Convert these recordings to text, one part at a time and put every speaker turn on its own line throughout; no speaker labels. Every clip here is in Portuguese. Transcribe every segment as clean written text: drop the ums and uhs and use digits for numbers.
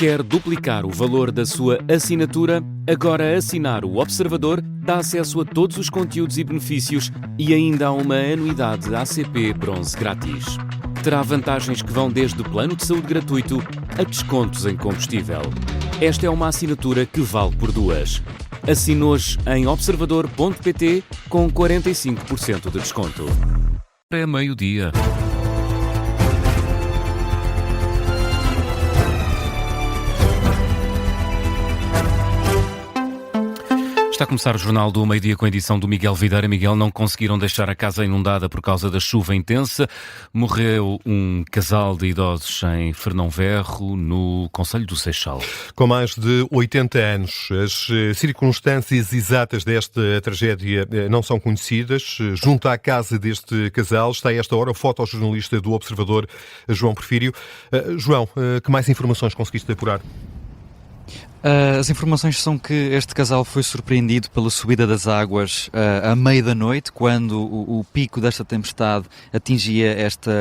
Quer duplicar o valor da sua assinatura? Agora assinar o Observador dá acesso a todos os conteúdos e benefícios e ainda há uma anuidade ACP Bronze grátis. Terá vantagens que vão desde plano de saúde gratuito a descontos em combustível. Esta é uma assinatura que vale por duas. Assine hoje em observador.pt com 45% de desconto. É meio-dia. Está a começar o Jornal do Meio-Dia com a edição do Miguel Videira. Miguel, não conseguiram deixar a casa inundada por causa da chuva intensa. Morreu um casal de idosos em Fernão-Ferro, no concelho do Seixal.
Com mais de 80 anos, as circunstâncias exatas desta tragédia não são conhecidas. Junto à casa deste casal está a esta hora o fotojornalista do Observador, João Porfírio. João, que mais informações conseguiste apurar?
As informações são que este casal foi surpreendido pela subida das águas à meia da noite, quando o pico desta tempestade atingia esta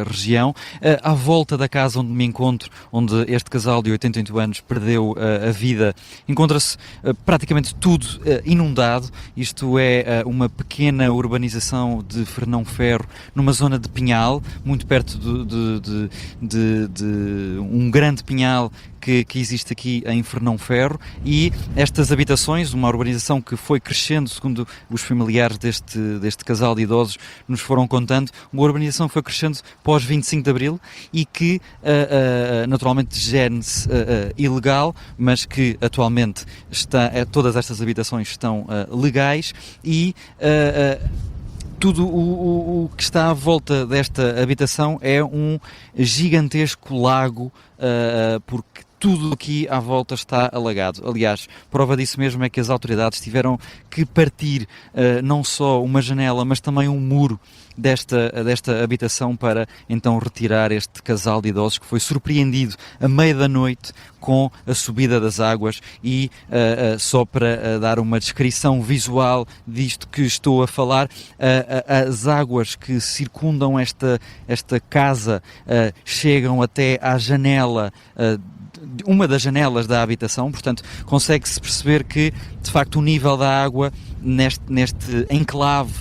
região. À volta da casa onde me encontro, onde este casal de 88 anos perdeu a vida, encontra-se praticamente tudo inundado. Isto é uma pequena urbanização de Fernão-Ferro, numa zona de pinhal, muito perto de um grande pinhal que existe aqui em Fernão-Ferro, e estas habitações, uma urbanização que foi crescendo, segundo os familiares deste casal de idosos nos foram contando, uma urbanização que foi crescendo pós 25 de Abril e que naturalmente de gênese ilegal, mas que atualmente todas estas habitações estão legais e tudo o que está à volta desta habitação é um gigantesco lago, porque tudo aqui à volta está alagado. Aliás, prova disso mesmo é que as autoridades tiveram que partir não só uma janela, mas também um muro desta habitação para então retirar este casal de idosos que foi surpreendido à meia da noite com a subida das águas. E só para dar uma descrição visual disto que estou a falar, as águas que circundam esta casa chegam até à janela, uma das janelas da habitação, portanto consegue-se perceber que de facto o nível da água neste enclave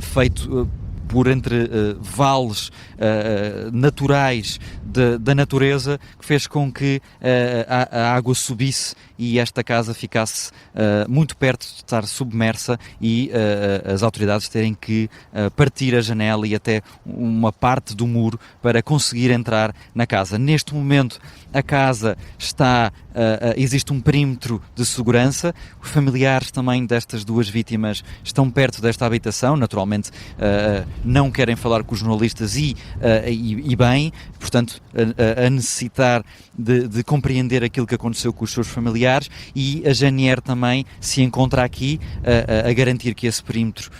feito por entre vales naturais da natureza, que fez com que a água subisse e esta casa ficasse muito perto de estar submersa e as autoridades terem que partir a janela e até uma parte do muro para conseguir entrar na casa. Neste momento a casa existe um perímetro de segurança. Os familiares também destas duas vítimas estão perto desta habitação, naturalmente não querem falar com os jornalistas e bem, portanto a necessitar de compreender aquilo que aconteceu com os seus familiares, e a Janier também se encontra aqui a garantir que esse perímetro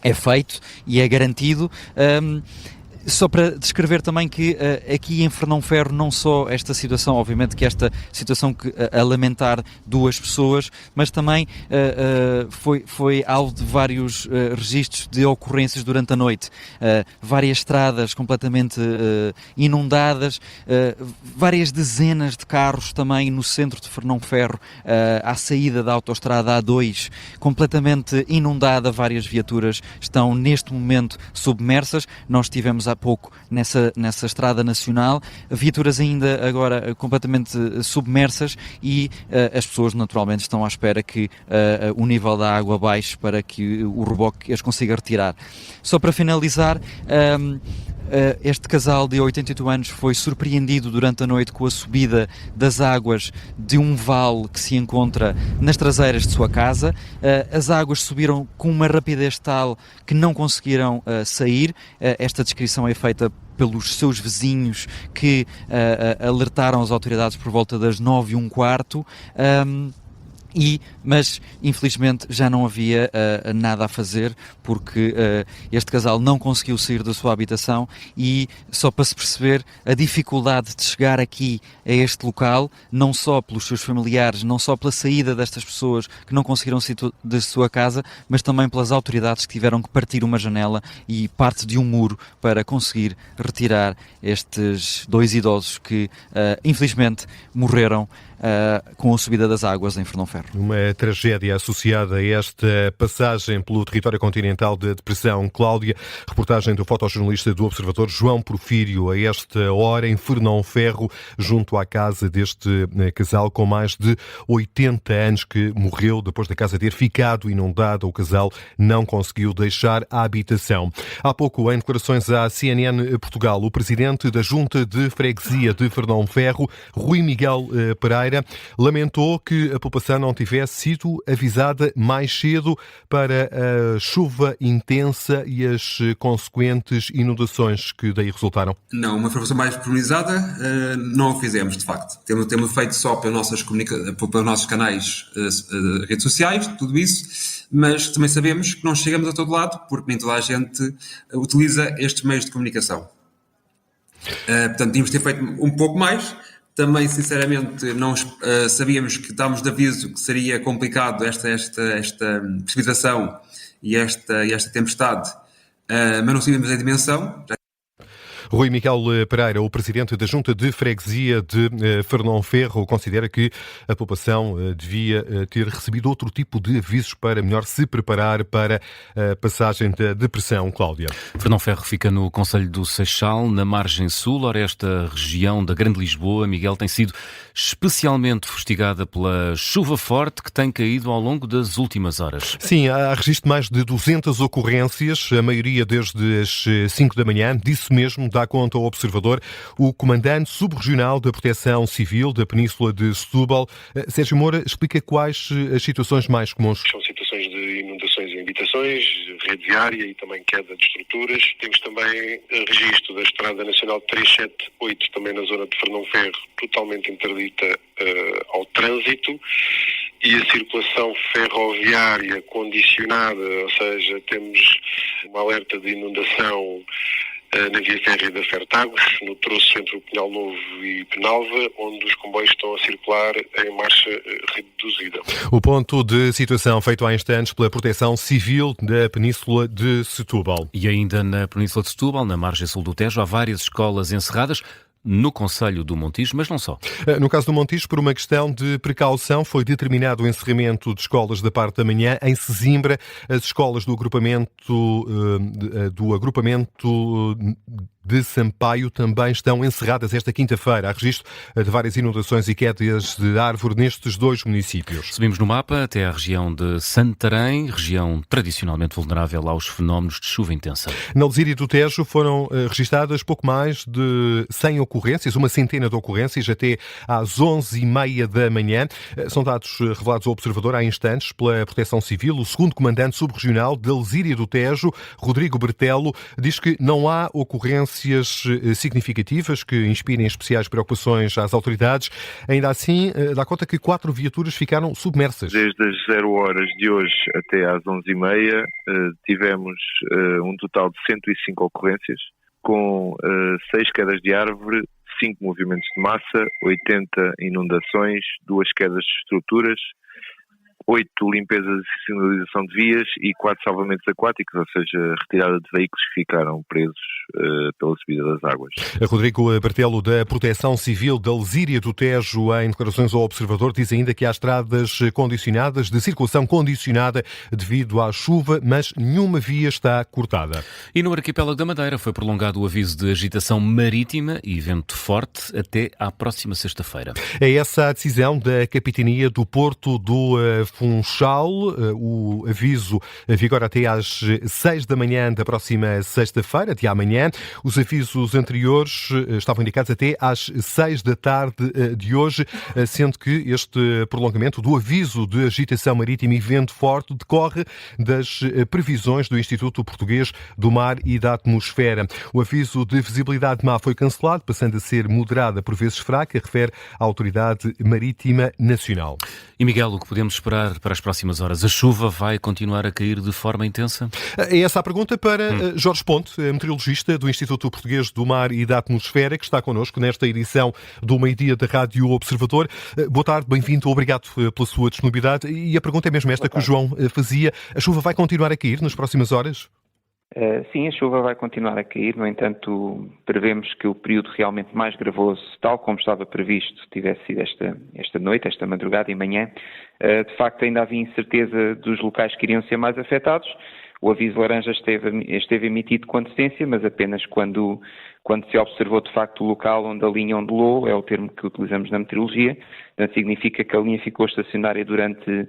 é feito e é garantido. Só para descrever também que aqui em Fernão-Ferro não só esta situação, obviamente que esta situação a lamentar duas pessoas, mas também foi alvo de vários registros de ocorrências durante a noite. Várias estradas completamente inundadas, várias dezenas de carros também no centro de Fernão-Ferro, à saída da autoestrada A2, completamente inundada. Várias viaturas estão neste momento submersas. Nós tivemos há pouco nessa estrada nacional, viaturas ainda agora completamente submersas, e as pessoas naturalmente estão à espera que o nível da água baixe para que o reboque as consiga retirar. Só para finalizar, este casal de 88 anos foi surpreendido durante a noite com a subida das águas de um vale que se encontra nas traseiras de sua casa. As águas subiram com uma rapidez tal que não conseguiram sair. Esta descrição é feita pelos seus vizinhos, que alertaram as autoridades por volta das 9h15. Mas infelizmente já não havia nada a fazer, porque este casal não conseguiu sair da sua habitação, e só para se perceber a dificuldade de chegar aqui a este local, não só pelos seus familiares, não só pela saída destas pessoas que não conseguiram sair da sua casa, mas também pelas autoridades que tiveram que partir uma janela e parte de um muro para conseguir retirar estes 2 idosos que infelizmente morreram com a subida das águas em Fernão-Ferro.
Uma tragédia associada a esta passagem pelo território continental de depressão. Cláudia, reportagem do fotojornalista do Observador João Porfírio, a esta hora em Fernão-Ferro, junto à casa deste casal com mais de 80 anos, que morreu depois da casa ter ficado inundada. O casal não conseguiu deixar a habitação. Há pouco, em declarações à CNN Portugal, o presidente da Junta de Freguesia de Fernão-Ferro, Rui Miguel Pereira, lamentou que a população não tivesse sido avisada mais cedo para a chuva intensa e as consequentes inundações que daí resultaram.
Não, uma informação mais pormenorizada não o fizemos, de facto. Temos feito só pelos nossos canais, redes sociais, tudo isso, mas também sabemos que não chegamos a todo lado, porque nem toda a gente utiliza estes meios de comunicação. Portanto, tínhamos de ter feito um pouco mais. Também, sinceramente, não sabíamos que estávamos de aviso que seria complicado esta precipitação e esta tempestade, mas não sabíamos a dimensão.
Rui Miguel Pereira, o presidente da Junta de Freguesia de Fernão-Ferro, considera que a população devia ter recebido outro tipo de avisos para melhor se preparar para a passagem da depressão. Cláudia.
Fernão-Ferro fica no concelho do Seixal, na margem sul. Ora, esta região da Grande Lisboa, Miguel, tem sido especialmente fustigada pela chuva forte que tem caído ao longo das últimas horas.
Sim, há registro de mais de 200 ocorrências, a maioria desde as 5 da manhã. Disso mesmo dá conta ao Observador o comandante subregional da Proteção Civil da Península de Setúbal. Sérgio Moura, explica quais as situações mais comuns.
São situações de inundações em habitações, rede viária e também queda de estruturas. Temos também registro da Estrada Nacional 378, também na zona de Fernão-Ferro, totalmente interdita ao trânsito, e a circulação ferroviária condicionada, ou seja, temos uma alerta de inundação na via férrea da Fertagos, no troço entre o Pinhal Novo e Penalva, onde os comboios estão a circular em marcha reduzida.
O ponto de situação feito há instantes pela Proteção Civil da Península de Setúbal.
E ainda na Península de Setúbal, na margem sul do Tejo, há várias escolas encerradas no concelho do Montijo, mas não só.
No caso do Montijo, por uma questão de precaução, foi determinado o encerramento de escolas da parte da manhã. Em Sesimbra, as escolas do agrupamento de Sampaio também estão encerradas esta quinta-feira. Há registro de várias inundações e quedas de árvore nestes 2 municípios.
Subimos no mapa até à região de Santarém, região tradicionalmente vulnerável aos fenómenos de chuva intensa.
Na Lesíria do Tejo foram registadas pouco mais de 100 ocorrências, uma centena de ocorrências até às 11h30 da manhã. São dados revelados ao Observador há instantes pela Proteção Civil. O segundo comandante subregional da Lesíria do Tejo, Rodrigo Bertelo, diz que não há ocorrências significativas que inspirem especiais preocupações às autoridades. Ainda assim, dá conta que 4 viaturas ficaram submersas.
Desde as 0 horas de hoje até às 11h30 tivemos um total de 105 ocorrências, com 6 quedas de árvore, 5 movimentos de massa, 80 inundações, 2 quedas de estruturas, 8 limpezas e sinalização de vias e 4 salvamentos aquáticos, ou seja, retirada de veículos que ficaram presos pela subida das águas.
Rodrigo Bertelo, da Proteção Civil da Lesíria do Tejo, em declarações ao Observador, diz ainda que há estradas condicionadas, de circulação condicionada devido à chuva, mas nenhuma via está cortada.
E no arquipélago da Madeira foi prolongado o aviso de agitação marítima e vento forte até à próxima sexta-feira.
É essa a decisão da Capitania do Porto do Funchal. O aviso vigora até às 6 da manhã da próxima sexta-feira, de amanhã. Os avisos anteriores estavam indicados até às 6 da tarde de hoje, sendo que este prolongamento do aviso de agitação marítima e vento forte decorre das previsões do Instituto Português do Mar e da Atmosfera. O aviso de visibilidade má foi cancelado, passando a ser moderada, por vezes fraca, refere a Autoridade Marítima Nacional.
E Miguel, o que podemos esperar para as próximas horas? A chuva vai continuar a cair de forma intensa?
É essa a pergunta para Jorge Ponte, meteorologista do Instituto Português do Mar e da Atmosfera, que está connosco nesta edição do Meio-Dia da Rádio Observador. Boa tarde, bem-vindo, obrigado pela sua disponibilidade. E a pergunta é mesmo esta que o João fazia. A chuva vai continuar a cair nas próximas horas?
Sim, a chuva vai continuar a cair, no entanto, prevemos que o período realmente mais gravoso, tal como estava previsto, tivesse sido esta noite, esta madrugada e manhã. De facto, ainda havia incerteza dos locais que iriam ser mais afetados. O aviso laranja esteve emitido com antecedência, mas apenas quando se observou de facto o local onde a linha ondulou, é o termo que utilizamos na meteorologia. Portanto, significa que a linha ficou estacionária durante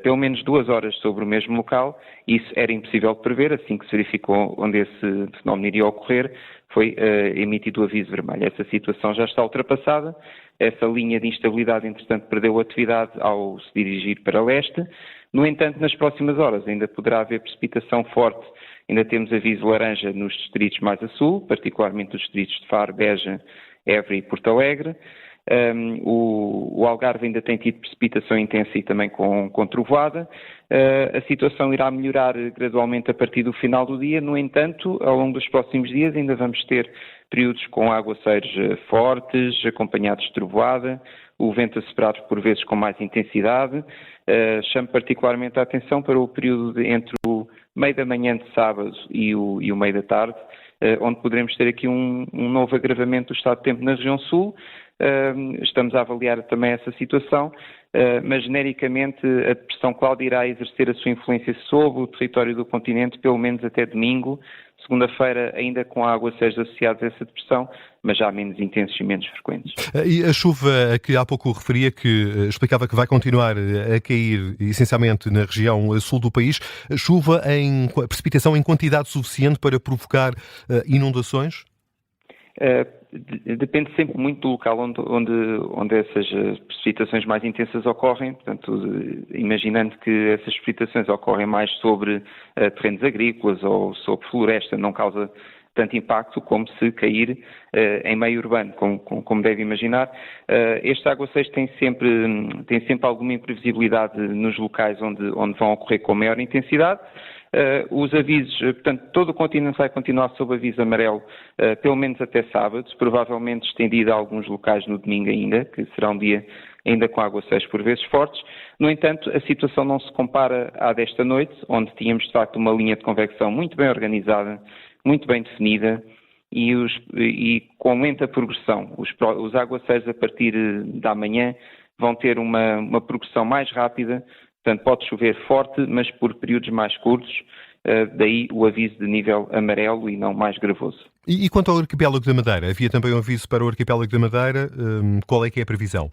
pelo menos 2 horas sobre o mesmo local. Isso era impossível de prever. Assim que se verificou onde esse fenómeno iria ocorrer, foi emitido o aviso vermelho. Essa situação já está ultrapassada. Essa linha de instabilidade, entretanto, perdeu atividade ao se dirigir para leste. No entanto, nas próximas horas ainda poderá haver precipitação forte. Ainda temos aviso laranja nos distritos mais a sul, particularmente os distritos de Faro, Beja, Évora e Porto Alegre. O Algarve ainda tem tido precipitação intensa e também com trovoada. A situação irá melhorar gradualmente a partir do final do dia. No entanto, ao longo dos próximos dias ainda vamos ter períodos com aguaceiros fortes, acompanhados de trovoada, o vento a soprar por vezes com mais intensidade. Chamo particularmente a atenção para o período entre o meio da manhã de sábado e o meio da tarde, onde poderemos ter aqui um novo agravamento do estado de tempo na região sul. Estamos a avaliar também essa situação, mas genericamente a depressão Cláudia irá exercer a sua influência sobre o território do continente pelo menos até domingo. Segunda-feira ainda com aguaceiros associados a essa depressão, mas já menos intensos e menos frequentes.
E a chuva que há pouco referia, que explicava que vai continuar a cair essencialmente na região sul do país, chuva em precipitação em quantidade suficiente para provocar inundações?
Depende sempre muito do local onde essas precipitações mais intensas ocorrem. Portanto, imaginando que essas precipitações ocorrem mais sobre terrenos agrícolas ou sobre floresta, não causa tanto impacto como se cair em meio urbano, como deve imaginar. Estes aguaceiros têm sempre alguma imprevisibilidade nos locais onde vão ocorrer com maior intensidade. Os avisos, portanto, todo o continente vai continuar sob aviso amarelo, pelo menos até sábado, provavelmente estendido a alguns locais no domingo ainda, que será um dia ainda com aguaceiros por vezes fortes. No entanto, a situação não se compara à desta noite, onde tínhamos de facto uma linha de convecção muito bem organizada, muito bem definida e com lenta progressão. Os aguaceiros a partir da manhã vão ter uma progressão mais rápida. Portanto, pode chover forte, mas por períodos mais curtos, daí o aviso de nível amarelo e não mais gravoso.
E quanto ao arquipélago da Madeira? Havia também um aviso para o arquipélago da Madeira. Qual é que é a previsão?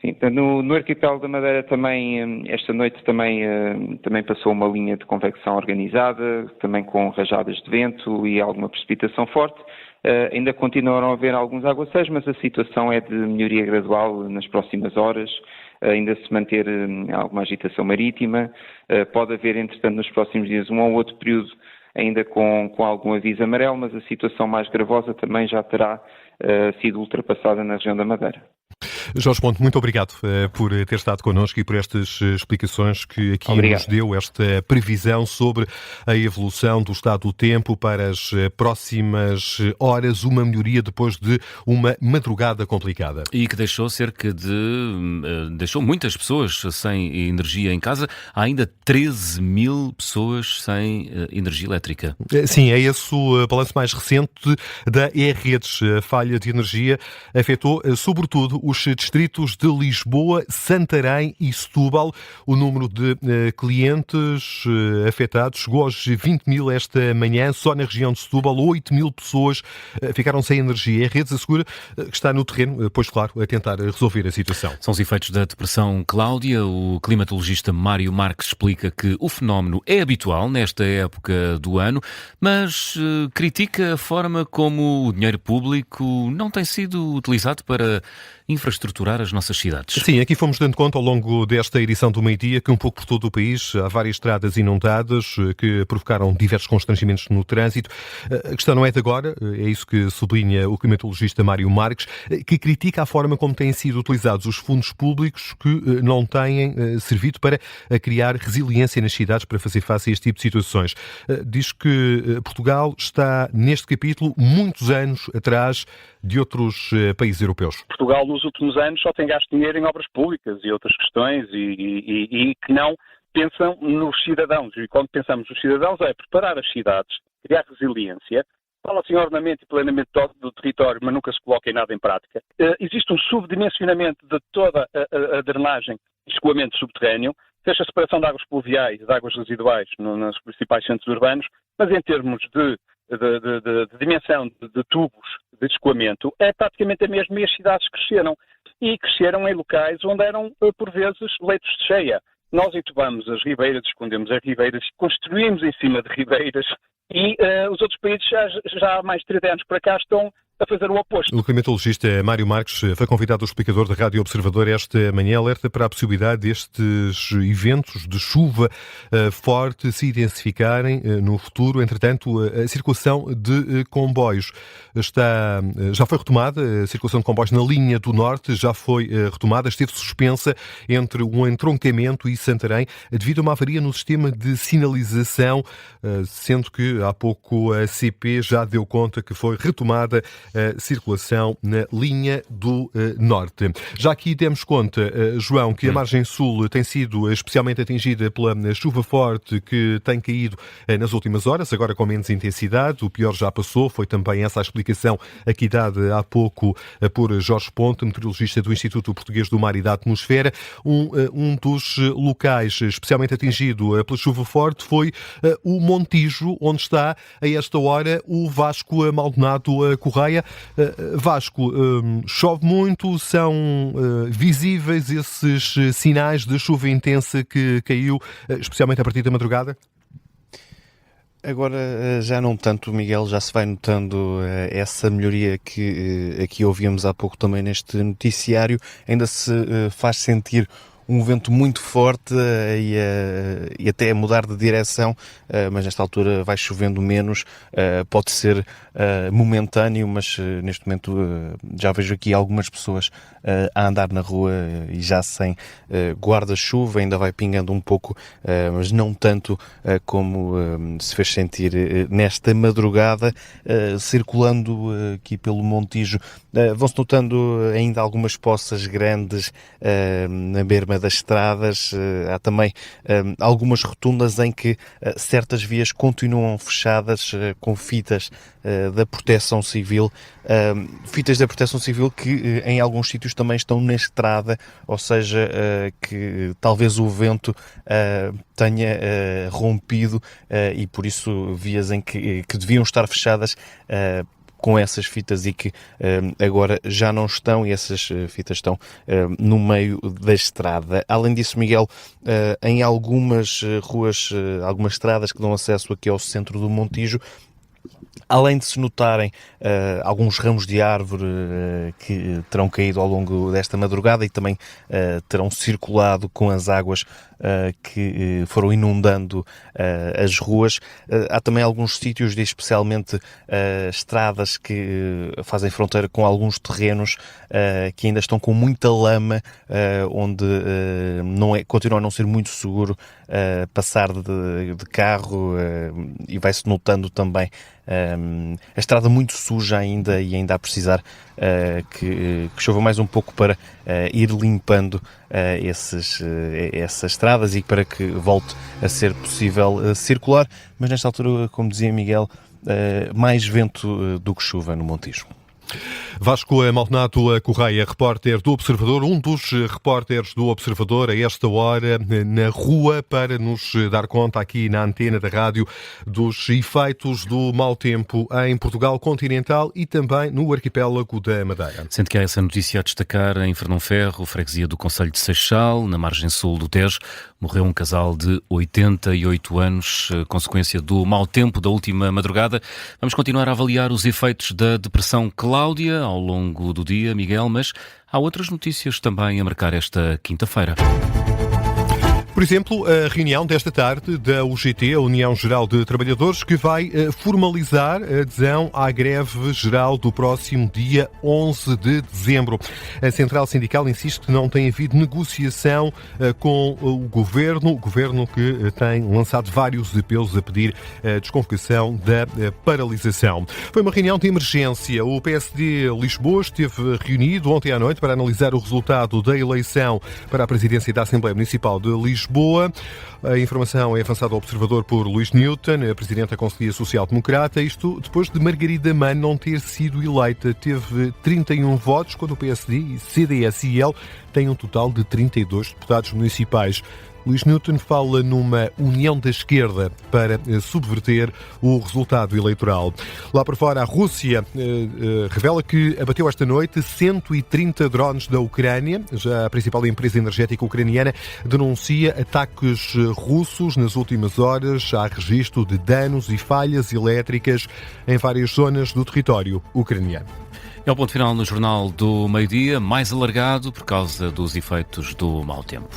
Sim, no arquipélago da Madeira também, esta noite também passou uma linha de convecção organizada, também com rajadas de vento e alguma precipitação forte. Ainda continuaram a haver alguns aguaceiros, mas a situação é de melhoria gradual nas próximas horas. Ainda se manter alguma agitação marítima. Pode haver, entretanto, nos próximos dias um ou outro período ainda com algum aviso amarelo, mas a situação mais gravosa também já terá sido ultrapassada na região da Madeira.
Jorge Ponte, muito obrigado por ter estado connosco e por estas explicações que aqui nos deu, esta previsão sobre a evolução do estado do tempo para as próximas horas, uma melhoria depois de uma madrugada complicada.
E que deixou muitas pessoas sem energia em casa. Há ainda 13 mil pessoas sem energia elétrica.
Sim, é esse o balanço mais recente da E-Redes. A falha de energia afetou sobretudo os distritos de Lisboa, Santarém e Setúbal. O número de clientes afetados chegou aos 20 mil esta manhã. Só na região de Setúbal, 8 mil pessoas ficaram sem energia. A Redes assegura que está no terreno, pois claro, a tentar resolver a situação.
São os efeitos da depressão Cláudia. O climatologista Mário Marques explica que o fenómeno é habitual nesta época do ano, mas critica a forma como o dinheiro público não tem sido utilizado para infraestruturar as nossas cidades.
Sim, aqui fomos dando conta ao longo desta edição do meio-dia que um pouco por todo o país há várias estradas inundadas que provocaram diversos constrangimentos no trânsito. A questão não é de agora, é isso que sublinha o climatologista Mário Marques, que critica a forma como têm sido utilizados os fundos públicos que não têm servido para criar resiliência nas cidades para fazer face a este tipo de situações. Diz que Portugal está neste capítulo muitos anos atrás de outros países europeus.
Portugal nos últimos anos só tem gasto dinheiro em obras públicas e outras questões e que não pensam nos cidadãos. E quando pensamos nos cidadãos é preparar as cidades, criar resiliência. Fala-se em ordenamento e planeamento do território, mas nunca se coloca em nada em prática. Existe um subdimensionamento de toda a drenagem e escoamento subterrâneo, seja a separação de águas pluviais, de águas residuais nos principais centros urbanos, mas em termos de dimensão de tubos de escoamento, é praticamente a mesma e as cidades cresceram. E cresceram em locais onde eram, por vezes, leitos de cheia. Nós entubamos as ribeiras, escondemos as ribeiras, construímos em cima de ribeiras e os outros países já há mais de 30 anos para cá estão a fazer o oposto.
O climatologista Mário Marques foi convidado ao explicador da Rádio Observador esta manhã, alerta para a possibilidade destes eventos de chuva forte se intensificarem no futuro. Entretanto, a circulação de comboios já foi retomada. A circulação de comboios na linha do Norte já foi retomada. Esteve suspensa entre um entroncamento e Santarém devido a uma avaria no sistema de sinalização, sendo que há pouco a CP já deu conta que foi retomada a circulação na linha do Norte. Já aqui demos conta, João, que a margem sul tem sido especialmente atingida pela chuva forte que tem caído nas últimas horas, agora com menos intensidade. O pior já passou, foi também essa a explicação aqui dada há pouco por Jorge Ponte, meteorologista do Instituto Português do Mar e da Atmosfera. Um dos locais especialmente atingido pela chuva forte foi o Montijo, onde está a esta hora o Vasco Maldonado Correia. Vasco, chove muito, são visíveis esses sinais de chuva intensa que caiu, especialmente a partir da madrugada?
Agora já não tanto, Miguel, já se vai notando essa melhoria que aqui ouvíamos há pouco também neste noticiário. Ainda se faz sentir um vento muito forte e até mudar de direção, mas nesta altura vai chovendo menos, pode ser momentâneo, mas neste momento já vejo aqui algumas pessoas a andar na rua e já sem guarda-chuva, ainda vai pingando um pouco, mas não tanto como se fez sentir nesta madrugada, circulando aqui pelo Montijo. Vão-se notando ainda algumas poças grandes na berma das estradas. Há também algumas rotundas em que certas vias continuam fechadas com fitas da Proteção Civil, fitas da Proteção Civil que em alguns sítios também estão na estrada, ou seja, que talvez o vento tenha rompido e por isso vias em que deviam estar fechadas com essas fitas e que agora já não estão, e essas fitas estão no meio da estrada. Além disso, Miguel, em algumas ruas, algumas estradas que dão acesso aqui ao centro do Montijo, além de se notarem alguns ramos de árvore que terão caído ao longo desta madrugada e também terão circulado com as águas que foram inundando as ruas, há também alguns sítios, especialmente estradas que fazem fronteira com alguns terrenos que ainda estão com muita lama, onde continua a não ser muito seguro passar de carro, e vai-se notando também a estrada muito suja ainda, e ainda a precisar que chova mais um pouco para ir limpando essas estradas e para que volte a ser possível circular. Mas nesta altura, como dizia Miguel, mais vento do que chuva no Montijo.
Vasco Maldonado Correia, repórter do Observador, um dos repórteres do Observador a esta hora na rua para nos dar conta aqui na antena da rádio dos efeitos do mau tempo em Portugal continental e também no arquipélago da Madeira.
Sendo que há essa notícia a destacar, em Fernãoferro, freguesia do concelho de Seixal, na margem sul do Tejo, morreu um casal de 88 anos, consequência do mau tempo da última madrugada. Vamos continuar a avaliar os efeitos da depressão Cláudia ao longo do dia, Miguel, mas há outras notícias também a marcar esta quinta-feira.
Por exemplo, a reunião desta tarde da UGT, a União Geral de Trabalhadores, que vai formalizar a adesão à greve geral do próximo dia 11 de dezembro. A Central Sindical insiste que não tem havido negociação com o governo que tem lançado vários apelos a pedir a desconvocação da paralisação. Foi uma reunião de emergência. O PSD Lisboa esteve reunido ontem à noite para analisar o resultado da eleição para a presidência da Assembleia Municipal de Lisboa. A informação é avançada ao Observador por Luís Newton, a Presidente da Conselhia Social Democrata, isto depois de Margarida Mano não ter sido eleita. Teve 31 votos, quando o PSD e CDS-IL têm um total de 32 deputados municipais. Luís Newton fala numa união da esquerda para subverter o resultado eleitoral. Lá por fora, a Rússia revela que abateu esta noite 130 drones da Ucrânia. Já a principal empresa energética ucraniana denuncia ataques russos nas últimas horas. Há registro de danos e falhas elétricas em várias zonas do território ucraniano.
É o ponto final no Jornal do Meio-Dia, mais alargado por causa dos efeitos do mau tempo.